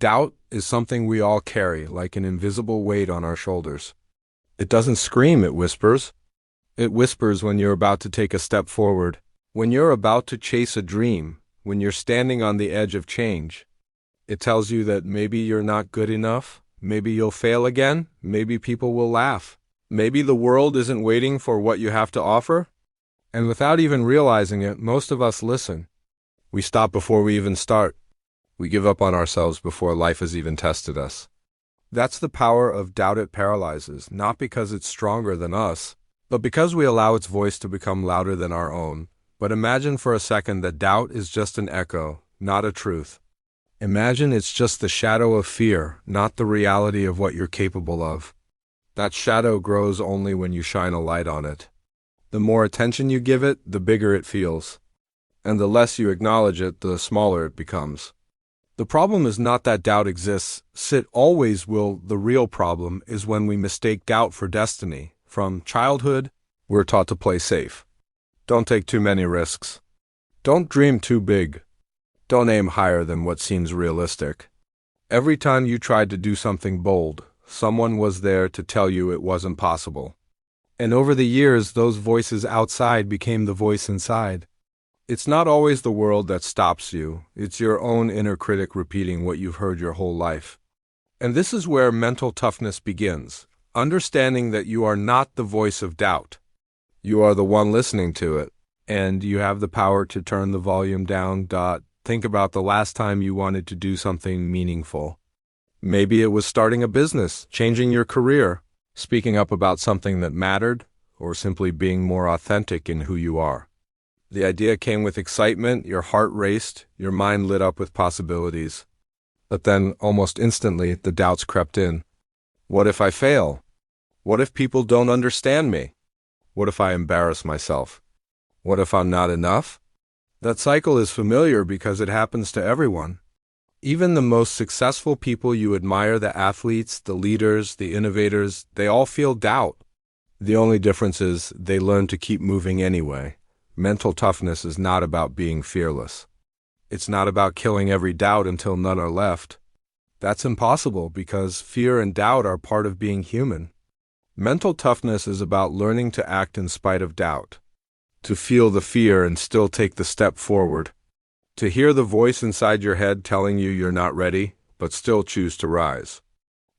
Doubt is something we all carry, like an invisible weight on our shoulders. It doesn't scream, it whispers. It whispers when you're about to take a step forward, when you're about to chase a dream, when you're standing on the edge of change. It tells you that maybe you're not good enough, maybe you'll fail again, maybe people will laugh, maybe the world isn't waiting for what you have to offer. And without even realizing it, most of us listen. We stop before we even start. We give up on ourselves before life has even tested us. That's the power of doubt. It paralyzes, not because it's stronger than us, but because we allow its voice to become louder than our own. But imagine for a second that doubt is just an echo, not a truth. Imagine it's just the shadow of fear, not the reality of what you're capable of. That shadow grows only when you shine a light on it. The more attention you give it, the bigger it feels. And the less you acknowledge it, the smaller it becomes. The problem is not that doubt exists, it always will. The real problem is when we mistake doubt for destiny. From childhood, we're taught to play safe. Don't take too many risks. Don't dream too big. Don't aim higher than what seems realistic. Every time you tried to do something bold, someone was there to tell you it wasn't possible. And over the years, those voices outside became the voice inside. It's not always the world that stops you. It's your own inner critic repeating what you've heard your whole life. And this is where mental toughness begins, understanding that you are not the voice of doubt. You are the one listening to it, and you have the power to turn the volume down. Think about the last time you wanted to do something meaningful. Maybe it was starting a business, changing your career, speaking up about something that mattered, or simply being more authentic in who you are. The idea came with excitement, your heart raced, your mind lit up with possibilities. But then, almost instantly, the doubts crept in. What if I fail? What if people don't understand me? What if I embarrass myself? What if I'm not enough? That cycle is familiar because it happens to everyone. Even the most successful people you admire, the athletes, the leaders, the innovators, they all feel doubt. The only difference is they learn to keep moving anyway. Mental toughness is not about being fearless. It's not about killing every doubt until none are left. That's impossible because fear and doubt are part of being human. Mental toughness is about learning to act in spite of doubt, to feel the fear and still take the step forward, to hear the voice inside your head telling you you're not ready, but still choose to rise.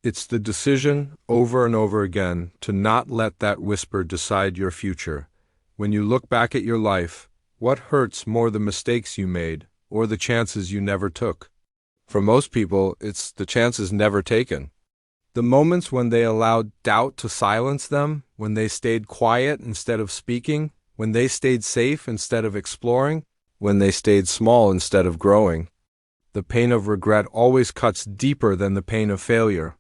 It's the decision, over and over again, to not let that whisper decide your future. When you look back at your life, what hurts more, the mistakes you made or the chances you never took? For most people, it's the chances never taken. The moments when they allowed doubt to silence them, when they stayed quiet instead of speaking, when they stayed safe instead of exploring, when they stayed small instead of growing. The pain of regret always cuts deeper than the pain of failure.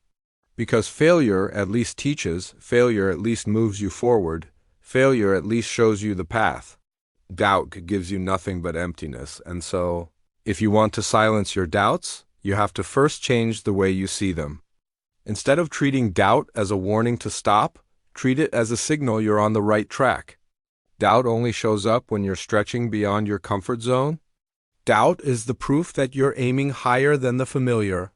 Because failure at least teaches, failure at least moves you forward, failure at least shows you the path. Doubt gives you nothing but emptiness, and so, if you want to silence your doubts, you have to first change the way you see them. Instead of treating doubt as a warning to stop, treat it as a signal you're on the right track. Doubt only shows up when you're stretching beyond your comfort zone. Doubt is the proof that you're aiming higher than the familiar.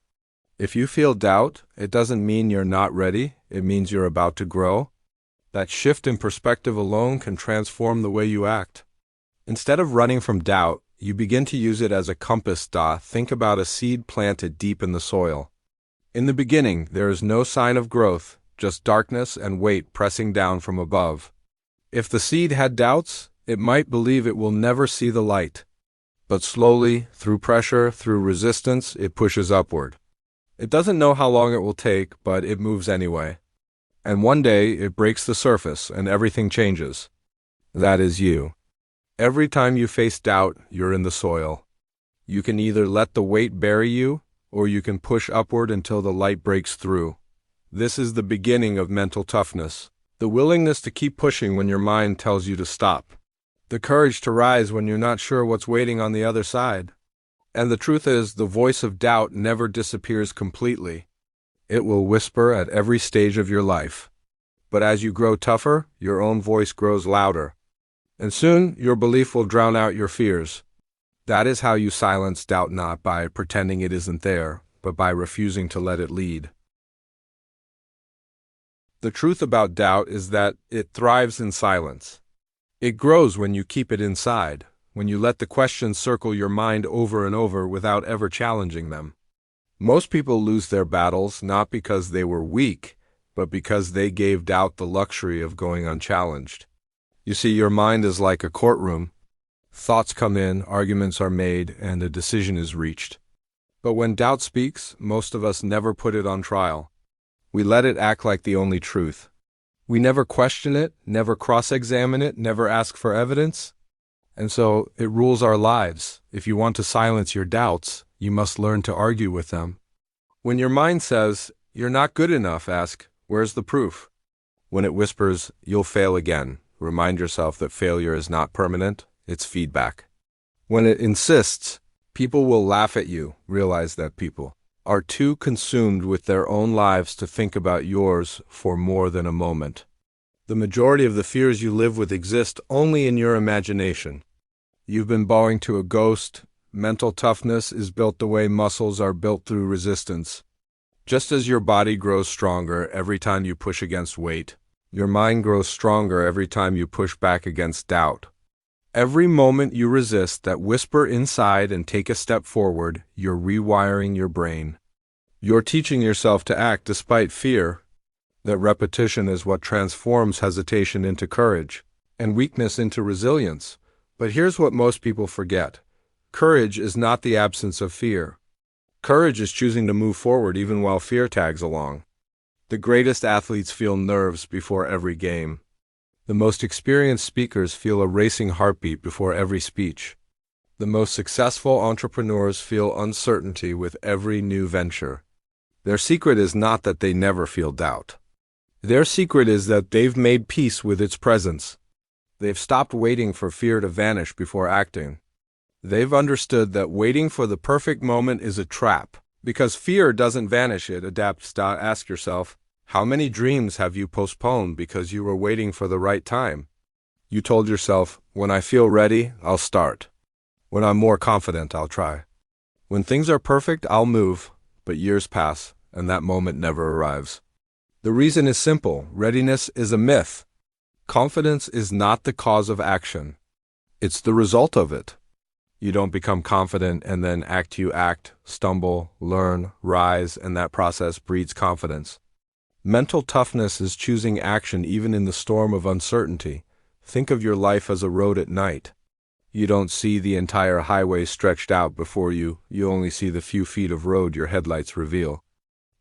If you feel doubt, it doesn't mean you're not ready, it means you're about to grow. That shift in perspective alone can transform the way you act. Instead of running from doubt, you begin to use it as a compass. Think about a seed planted deep in the soil. In the beginning, there is no sign of growth, just darkness and weight pressing down from above. If the seed had doubts, it might believe it will never see the light. But slowly, through pressure, through resistance, it pushes upward. It doesn't know how long it will take, but it moves anyway. And one day, it breaks the surface and everything changes. That is you. Every time you face doubt, you're in the soil. You can either let the weight bury you, or you can push upward until the light breaks through. This is the beginning of mental toughness. The willingness to keep pushing when your mind tells you to stop. The courage to rise when you're not sure what's waiting on the other side. And the truth is, the voice of doubt never disappears completely. It will whisper at every stage of your life. But as you grow tougher, your own voice grows louder. And soon, your belief will drown out your fears. That is how you silence doubt, not by pretending it isn't there, but by refusing to let it lead. The truth about doubt is that it thrives in silence. It grows when you keep it inside, when you let the questions circle your mind over and over without ever challenging them. Most people lose their battles not because they were weak, but because they gave doubt the luxury of going unchallenged. You see, your mind is like a courtroom. Thoughts come in, arguments are made, and a decision is reached. But when doubt speaks, most of us never put it on trial. We let it act like the only truth. We never question it, never cross-examine it, never ask for evidence. And so it rules our lives. If you want to silence your doubts, you must learn to argue with them. When your mind says, "You're not good enough," ask, "Where's the proof?" When it whispers, "You'll fail again," remind yourself that failure is not permanent, it's feedback. When it insists, "People will laugh at you," realize that people are too consumed with their own lives to think about yours for more than a moment. The majority of the fears you live with exist only in your imagination. You've been bowing to a ghost. Mental toughness is built the way muscles are built through resistance. Just as your body grows stronger every time you push against weight, your mind grows stronger every time you push back against doubt. Every moment you resist that whisper inside and take a step forward, you're rewiring your brain. You're teaching yourself to act despite fear. That repetition is what transforms hesitation into courage, and weakness into resilience. But here's what most people forget. Courage is not the absence of fear. Courage is choosing to move forward even while fear tags along. The greatest athletes feel nerves before every game. The most experienced speakers feel a racing heartbeat before every speech. The most successful entrepreneurs feel uncertainty with every new venture. Their secret is not that they never feel doubt. Their secret is that they've made peace with its presence. They've stopped waiting for fear to vanish before acting. They've understood that waiting for the perfect moment is a trap. Because fear doesn't vanish, it adapts. Ask yourself, how many dreams have you postponed because you were waiting for the right time? You told yourself, when I feel ready, I'll start. When I'm more confident, I'll try. When things are perfect, I'll move. But years pass, and that moment never arrives. The reason is simple. Readiness is a myth. Confidence is not the cause of action. It's the result of it. You don't become confident and then act. You act, stumble, learn, rise, and that process breeds confidence. Mental toughness is choosing action even in the storm of uncertainty. Think of your life as a road at night. You don't see the entire highway stretched out before you. You only see the few feet of road your headlights reveal.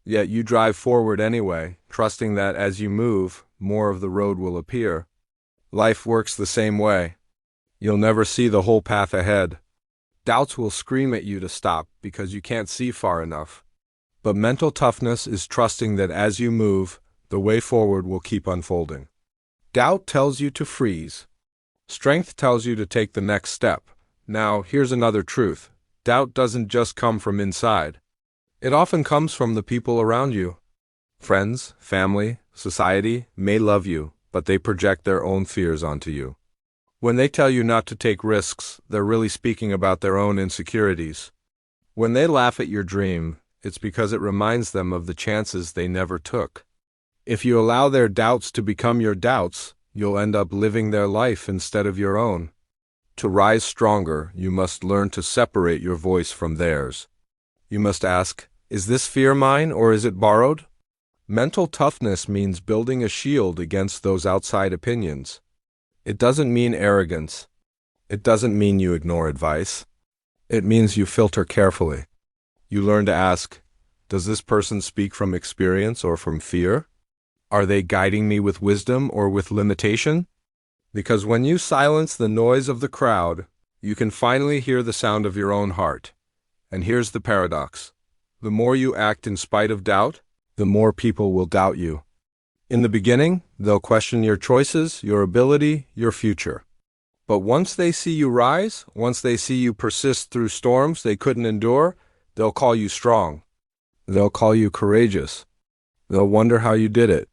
Yet you drive forward anyway, trusting that as you move, more of the road will appear. Life works the same way. You'll never see the whole path ahead. Doubts will scream at you to stop because you can't see far enough. But mental toughness is trusting that as you move, the way forward will keep unfolding. Doubt tells you to freeze. Strength tells you to take the next step. Now, here's another truth. Doubt doesn't just come from inside. It often comes from the people around you. Friends, family, society may love you, but they project their own fears onto you. When they tell you not to take risks, they're really speaking about their own insecurities. When they laugh at your dream, it's because it reminds them of the chances they never took. If you allow their doubts to become your doubts, you'll end up living their life instead of your own. To rise stronger, you must learn to separate your voice from theirs. You must ask, is this fear mine or is it borrowed? Mental toughness means building a shield against those outside opinions. It doesn't mean arrogance. It doesn't mean you ignore advice. It means you filter carefully. You learn to ask, does this person speak from experience or from fear? Are they guiding me with wisdom or with limitation? Because when you silence the noise of the crowd, you can finally hear the sound of your own heart. And here's the paradox. The more you act in spite of doubt, the more people will doubt you. In the beginning, they'll question your choices, your ability, your future. But once they see you rise, once they see you persist through storms they couldn't endure, they'll call you strong. They'll call you courageous. They'll wonder how you did it.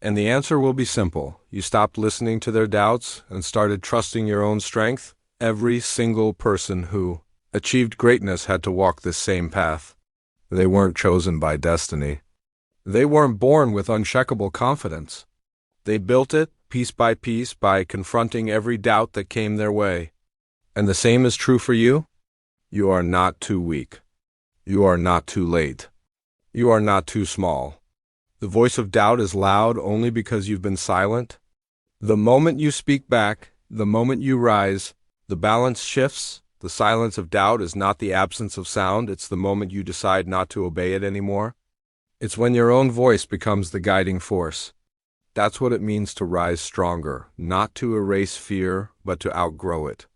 And the answer will be simple. You stopped listening to their doubts and started trusting your own strength. Every single person who achieved greatness had to walk this same path. They weren't chosen by destiny. They weren't born with uncheckable confidence. They built it, piece by piece, by confronting every doubt that came their way. And the same is true for you. You are not too weak. You are not too late. You are not too small. The voice of doubt is loud only because you've been silent. The moment you speak back, the moment you rise, the balance shifts. The silence of doubt is not the absence of sound, it's the moment you decide not to obey it anymore. It's when your own voice becomes the guiding force. That's what it means to rise stronger, not to erase fear, but to outgrow it.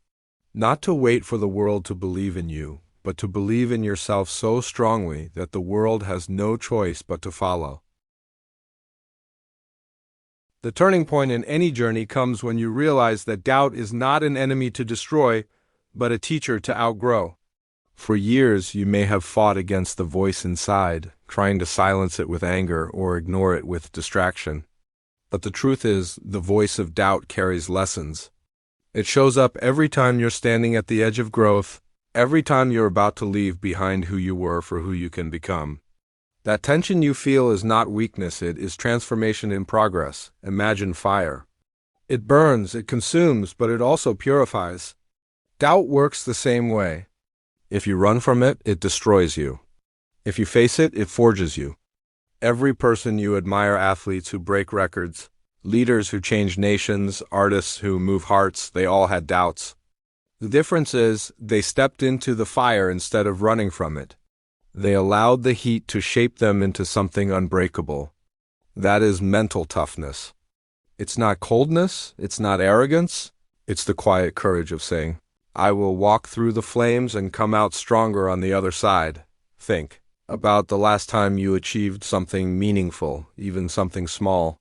Not to wait for the world to believe in you, but to believe in yourself so strongly that the world has no choice but to follow. The turning point in any journey comes when you realize that doubt is not an enemy to destroy, but a teacher to outgrow. For years, you may have fought against the voice inside, trying to silence it with anger or ignore it with distraction. But the truth is, the voice of doubt carries lessons. It shows up every time you're standing at the edge of growth, every time you're about to leave behind who you were for who you can become. That tension you feel is not weakness, it is transformation in progress. Imagine fire. It burns, it consumes, but it also purifies. Doubt works the same way. If you run from it, it destroys you. If you face it, it forges you. Every person you admire, athletes who break records, leaders who change nations, artists who move hearts, they all had doubts. The difference is, they stepped into the fire instead of running from it. They allowed the heat to shape them into something unbreakable. That is mental toughness. It's not coldness, it's not arrogance, it's the quiet courage of saying, I will walk through the flames and come out stronger on the other side. Think about the last time you achieved something meaningful, even something small.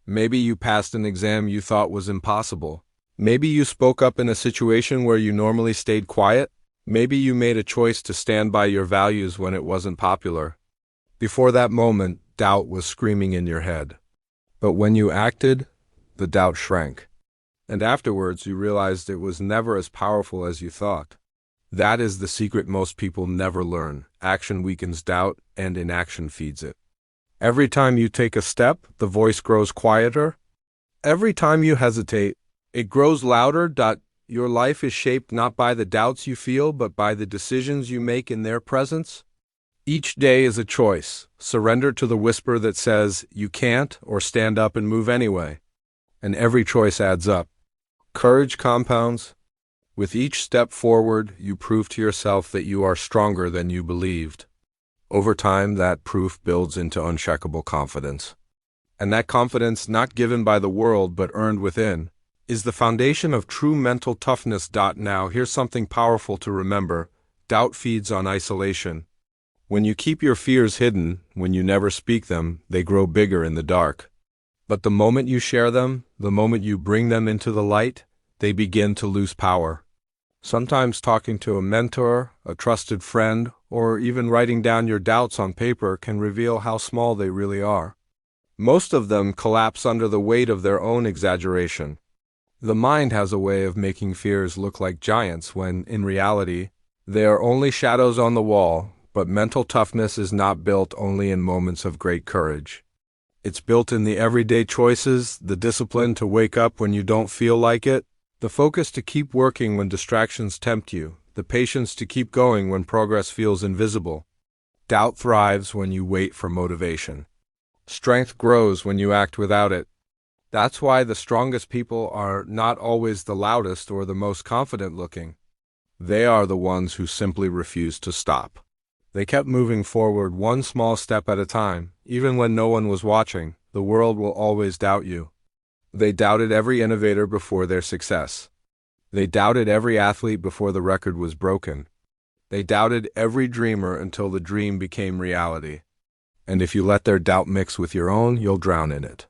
Maybe you passed an exam you thought was impossible. Maybe you spoke up in a situation where you normally stayed quiet. Maybe you made a choice to stand by your values when it wasn't popular. Before that moment, doubt was screaming in your head. But when you acted, the doubt shrank. And afterwards, you realized it was never as powerful as you thought. That is the secret most people never learn. Action weakens doubt, and inaction feeds it. Every time you take a step, the voice grows quieter. Every time you hesitate, it grows louder. Your life is shaped not by the doubts you feel, but by the decisions you make in their presence. Each day is a choice. Surrender to the whisper that says you can't, or stand up and move anyway. And every choice adds up. Courage compounds. With each step forward, you prove to yourself that you are stronger than you believed. Over time, that proof builds into unshakable confidence. And that confidence, not given by the world but earned within, is the foundation of true mental toughness. Now, here's something powerful to remember. Doubt feeds on isolation. When you keep your fears hidden, when you never speak them, they grow bigger in the dark. But the moment you share them, the moment you bring them into the light, they begin to lose power. Sometimes talking to a mentor, a trusted friend, or even writing down your doubts on paper can reveal how small they really are. Most of them collapse under the weight of their own exaggeration. The mind has a way of making fears look like giants when, in reality, they are only shadows on the wall, but mental toughness is not built only in moments of great courage. It's built in the everyday choices, the discipline to wake up when you don't feel like it, the focus to keep working when distractions tempt you, the patience to keep going when progress feels invisible. Doubt thrives when you wait for motivation. Strength grows when you act without it. That's why the strongest people are not always the loudest or the most confident looking. They are the ones who simply refuse to stop. They kept moving forward one small step at a time, even when no one was watching. The world will always doubt you. They doubted every innovator before their success. They doubted every athlete before the record was broken. They doubted every dreamer until the dream became reality. And if you let their doubt mix with your own, you'll drown in it.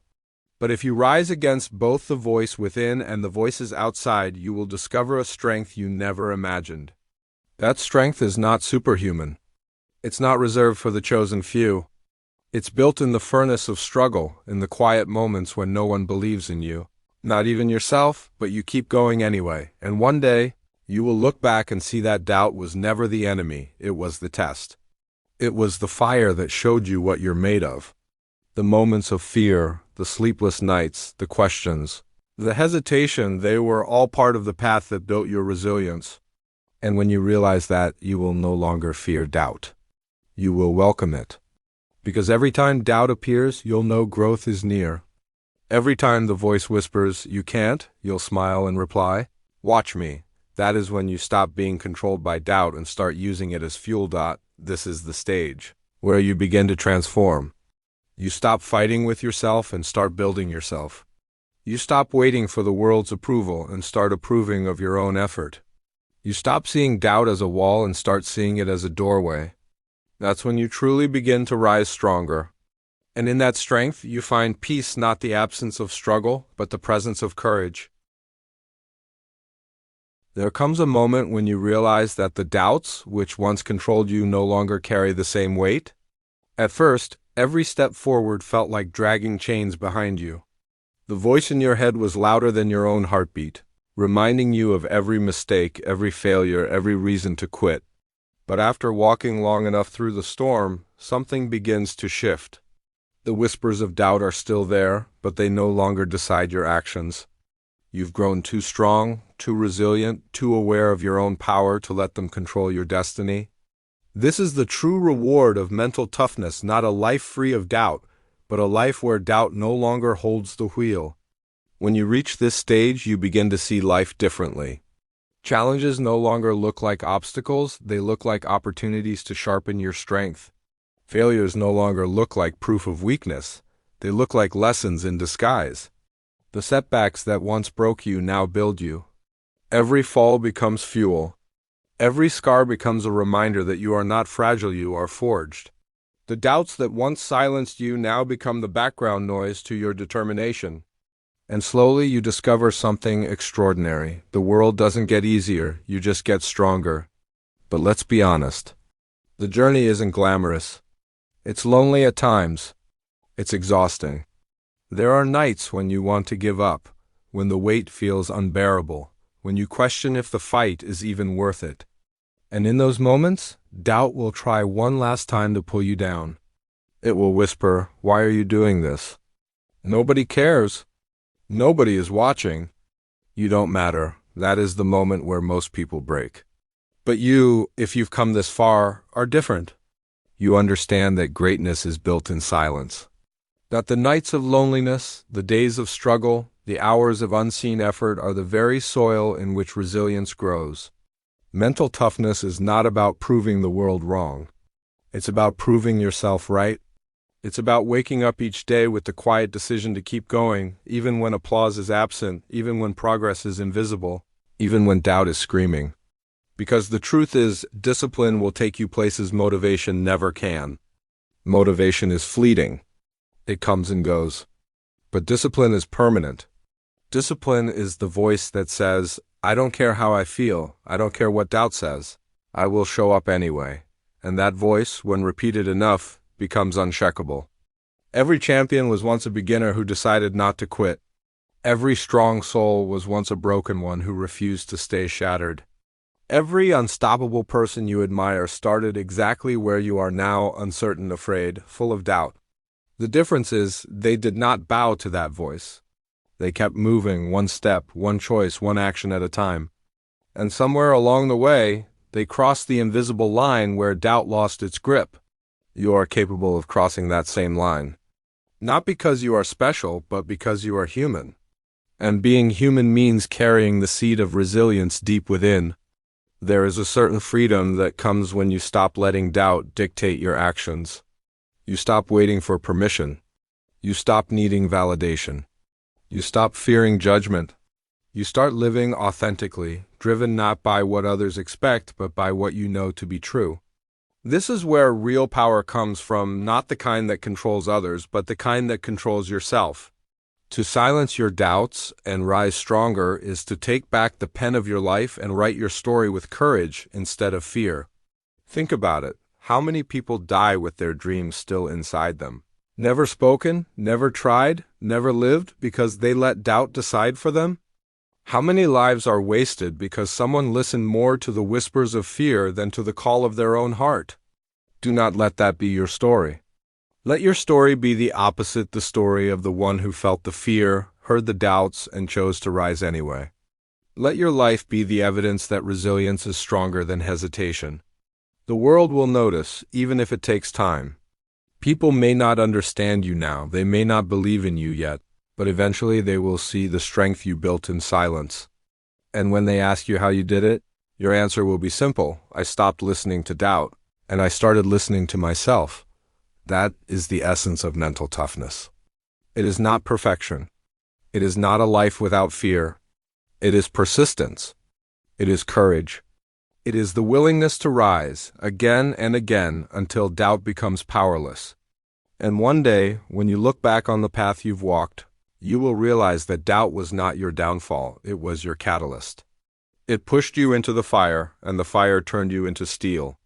But if you rise against both the voice within and the voices outside, you will discover a strength you never imagined. That strength is not superhuman. It's not reserved for the chosen few. It's built in the furnace of struggle, in the quiet moments when no one believes in you. Not even yourself, but you keep going anyway. And one day, you will look back and see that doubt was never the enemy, it was the test. It was the fire that showed you what you're made of. The moments of fear, the sleepless nights, the questions, the hesitation, they were all part of the path that built your resilience. And when you realize that, you will no longer fear doubt. You will welcome it. Because every time doubt appears, you'll know growth is near. Every time the voice whispers, "You can't," you'll smile and reply, "Watch me." That is when you stop being controlled by doubt and start using it as fuel. This is the stage where you begin to transform. You stop fighting with yourself and start building yourself. You stop waiting for the world's approval and start approving of your own effort. You stop seeing doubt as a wall and start seeing it as a doorway. That's when you truly begin to rise stronger. And in that strength, you find peace, not the absence of struggle, but the presence of courage. There comes a moment when you realize that the doubts, which once controlled you, no longer carry the same weight. At first, every step forward felt like dragging chains behind you. The voice in your head was louder than your own heartbeat, reminding you of every mistake, every failure, every reason to quit. But after walking long enough through the storm, something begins to shift. The whispers of doubt are still there, but they no longer decide your actions. You've grown too strong, too resilient, too aware of your own power to let them control your destiny. This is the true reward of mental toughness, not a life free of doubt, but a life where doubt no longer holds the wheel. When you reach this stage, you begin to see life differently. Challenges no longer look like obstacles, they look like opportunities to sharpen your strength. Failures no longer look like proof of weakness, they look like lessons in disguise. The setbacks that once broke you now build you. Every fall becomes fuel. Every scar becomes a reminder that you are not fragile, you are forged. The doubts that once silenced you now become the background noise to your determination. And slowly you discover something extraordinary. The world doesn't get easier, you just get stronger. But let's be honest. The journey isn't glamorous. It's lonely at times. It's exhausting. There are nights when you want to give up, when the weight feels unbearable, when you question if the fight is even worth it. And in those moments, doubt will try one last time to pull you down. It will whisper, "Why are you doing this? Nobody cares. Nobody is watching. You don't matter." That is the moment where most people break. But you, if you've come this far, are different. You understand that greatness is built in silence. That the nights of loneliness, the days of struggle, the hours of unseen effort are the very soil in which resilience grows. Mental toughness is not about proving the world wrong. It's about proving yourself right. It's about waking up each day with the quiet decision to keep going, even when applause is absent, even when progress is invisible, even when doubt is screaming. Because the truth is, discipline will take you places motivation never can. Motivation is fleeting. It comes and goes. But discipline is permanent. Discipline is the voice that says, "I don't care how I feel, I don't care what doubt says, I will show up anyway." And that voice, when repeated enough, becomes unshakable. Every champion was once a beginner who decided not to quit. Every strong soul was once a broken one who refused to stay shattered. Every unstoppable person you admire started exactly where you are now, uncertain, afraid, full of doubt. The difference is, they did not bow to that voice. They kept moving, one step, one choice, one action at a time. And somewhere along the way, they crossed the invisible line where doubt lost its grip. You are capable of crossing that same line. Not because you are special, but because you are human. And being human means carrying the seed of resilience deep within. There is a certain freedom that comes when you stop letting doubt dictate your actions. You stop waiting for permission. You stop needing validation. You stop fearing judgment. You start living authentically, driven not by what others expect, but by what you know to be true. This is where real power comes from, not the kind that controls others, but the kind that controls yourself. To silence your doubts and rise stronger is to take back the pen of your life and write your story with courage instead of fear. Think about it. How many people die with their dreams still inside them? Never spoken, never tried, never lived because they let doubt decide for them? How many lives are wasted because someone listened more to the whispers of fear than to the call of their own heart? Do not let that be your story. Let your story be the opposite, the story of the one who felt the fear, heard the doubts, and chose to rise anyway. Let your life be the evidence that resilience is stronger than hesitation. The world will notice, even if it takes time. People may not understand you now, they may not believe in you yet, but eventually they will see the strength you built in silence. And when they ask you how you did it, your answer will be simple. I stopped listening to doubt, and I started listening to myself. That is the essence of mental toughness. It is not perfection. It is not a life without fear. It is persistence. It is courage. It is the willingness to rise again and again until doubt becomes powerless. And one day, when you look back on the path you've walked, you will realize that doubt was not your downfall, it was your catalyst. It pushed you into the fire, and the fire turned you into steel.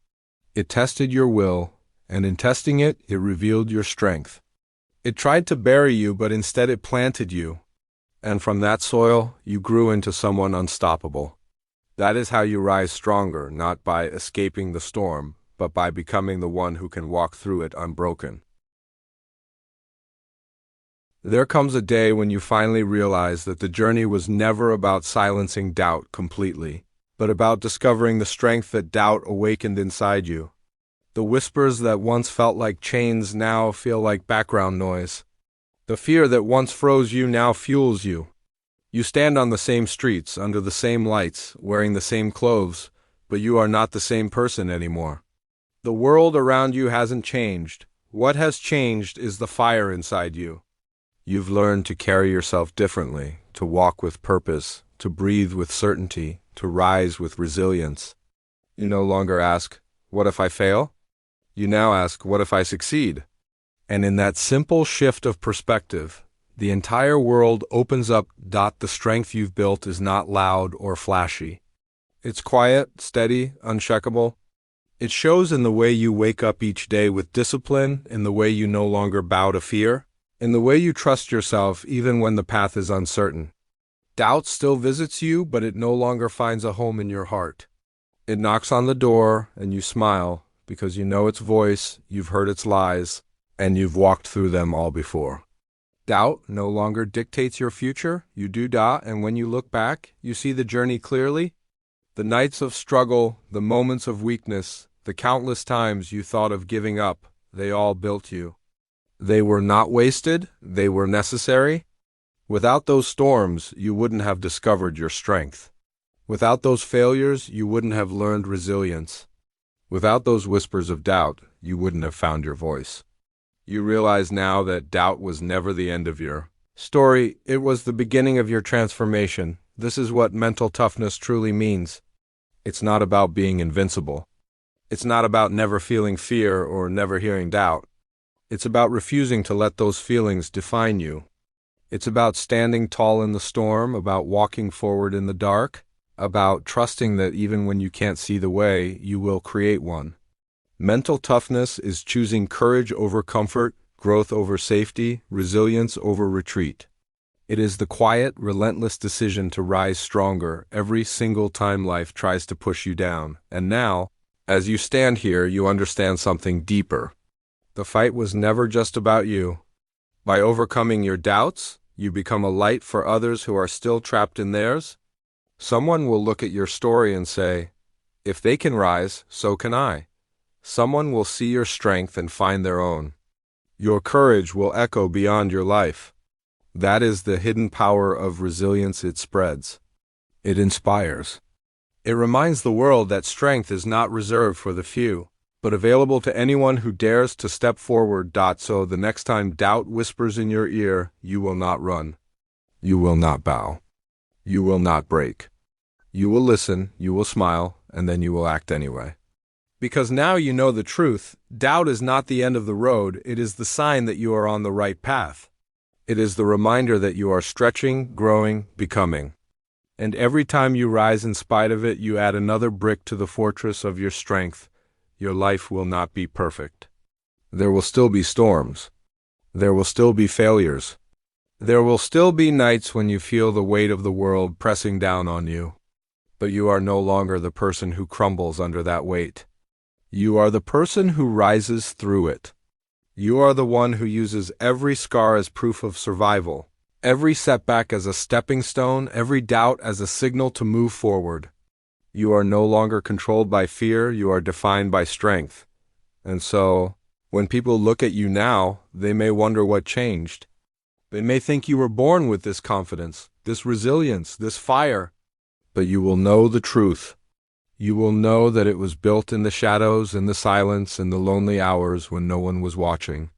It tested your will, and in testing it, it revealed your strength. It tried to bury you, but instead it planted you. And from that soil, you grew into someone unstoppable. That is how you rise stronger, not by escaping the storm, but by becoming the one who can walk through it unbroken. There comes a day when you finally realize that the journey was never about silencing doubt completely, but about discovering the strength that doubt awakened inside you. The whispers that once felt like chains now feel like background noise. The fear that once froze you now fuels you. You stand on the same streets, under the same lights, wearing the same clothes, but you are not the same person anymore. The world around you hasn't changed. What has changed is the fire inside you. You've learned to carry yourself differently, to walk with purpose, to breathe with certainty, to rise with resilience. You no longer ask, "What if I fail?" You now ask, "What if I succeed?" And in that simple shift of perspective, the entire world opens up. The strength you've built is not loud or flashy. It's quiet, steady, unshakable. It shows in the way you wake up each day with discipline, in the way you no longer bow to fear, in the way you trust yourself even when the path is uncertain. Doubt still visits you, but it no longer finds a home in your heart. It knocks on the door, and you smile, because you know its voice, you've heard its lies, and you've walked through them all before. Doubt no longer dictates your future. You do doubt, and when you look back, you see the journey clearly. The nights of struggle, the moments of weakness, the countless times you thought of giving up, they all built you. They were not wasted, they were necessary. Without those storms, you wouldn't have discovered your strength. Without those failures, you wouldn't have learned resilience. Without those whispers of doubt, you wouldn't have found your voice. You realize now that doubt was never the end of your story, it was the beginning of your transformation. This is what mental toughness truly means. It's not about being invincible. It's not about never feeling fear or never hearing doubt. It's about refusing to let those feelings define you. It's about standing tall in the storm, about walking forward in the dark, about trusting that even when you can't see the way, you will create one. Mental toughness is choosing courage over comfort, growth over safety, resilience over retreat. It is the quiet, relentless decision to rise stronger every single time life tries to push you down. And now, as you stand here, you understand something deeper. The fight was never just about you. By overcoming your doubts, you become a light for others who are still trapped in theirs. Someone will look at your story and say, "If they can rise, so can I." Someone will see your strength and find their own. Your courage will echo beyond your life. That is the hidden power of resilience. It spreads. It inspires. It reminds the world that strength is not reserved for the few, but available to anyone who dares to step forward. So the next time doubt whispers in your ear, you will not run. You will not bow. You will not break. You will listen, you will smile, and then you will act anyway. Because now you know the truth. Doubt is not the end of the road, it is the sign that you are on the right path. It is the reminder that you are stretching, growing, becoming. And every time you rise in spite of it, you add another brick to the fortress of your strength. Your life will not be perfect. There will still be storms. There will still be failures. There will still be nights when you feel the weight of the world pressing down on you. But you are no longer the person who crumbles under that weight. You are the person who rises through it. You are the one who uses every scar as proof of survival, every setback as a stepping stone, every doubt as a signal to move forward. You are no longer controlled by fear, you are defined by strength. And so, when people look at you now, they may wonder what changed. They may think you were born with this confidence, this resilience, this fire. But you will know the truth. You will know that it was built in the shadows, in the silence, in the lonely hours when no one was watching.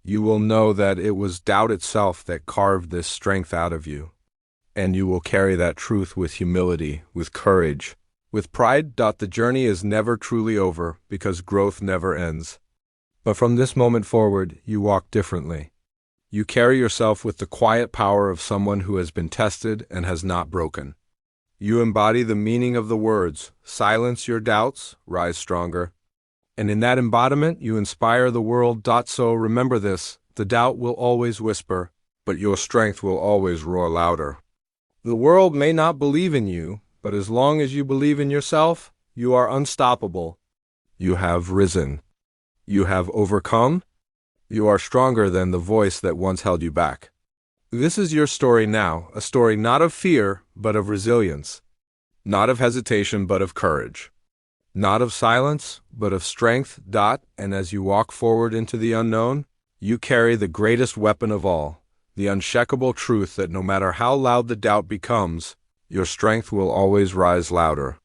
You will know that it was doubt itself that carved this strength out of you. And you will carry that truth with humility, with courage, with pride. The journey is never truly over because growth never ends. But from this moment forward, you walk differently. You carry yourself with the quiet power of someone who has been tested and has not broken. You embody the meaning of the words, silence your doubts, rise stronger. And in that embodiment, you inspire the world. So remember this, the doubt will always whisper, but your strength will always roar louder. The world may not believe in you, but as long as you believe in yourself, you are unstoppable. You have risen. You have overcome. You are stronger than the voice that once held you back. This is your story now, a story not of fear, but of resilience. Not of hesitation, but of courage. Not of silence, but of strength. And as you walk forward into the unknown, you carry the greatest weapon of all, the unshakable truth that no matter how loud the doubt becomes, your strength will always rise louder.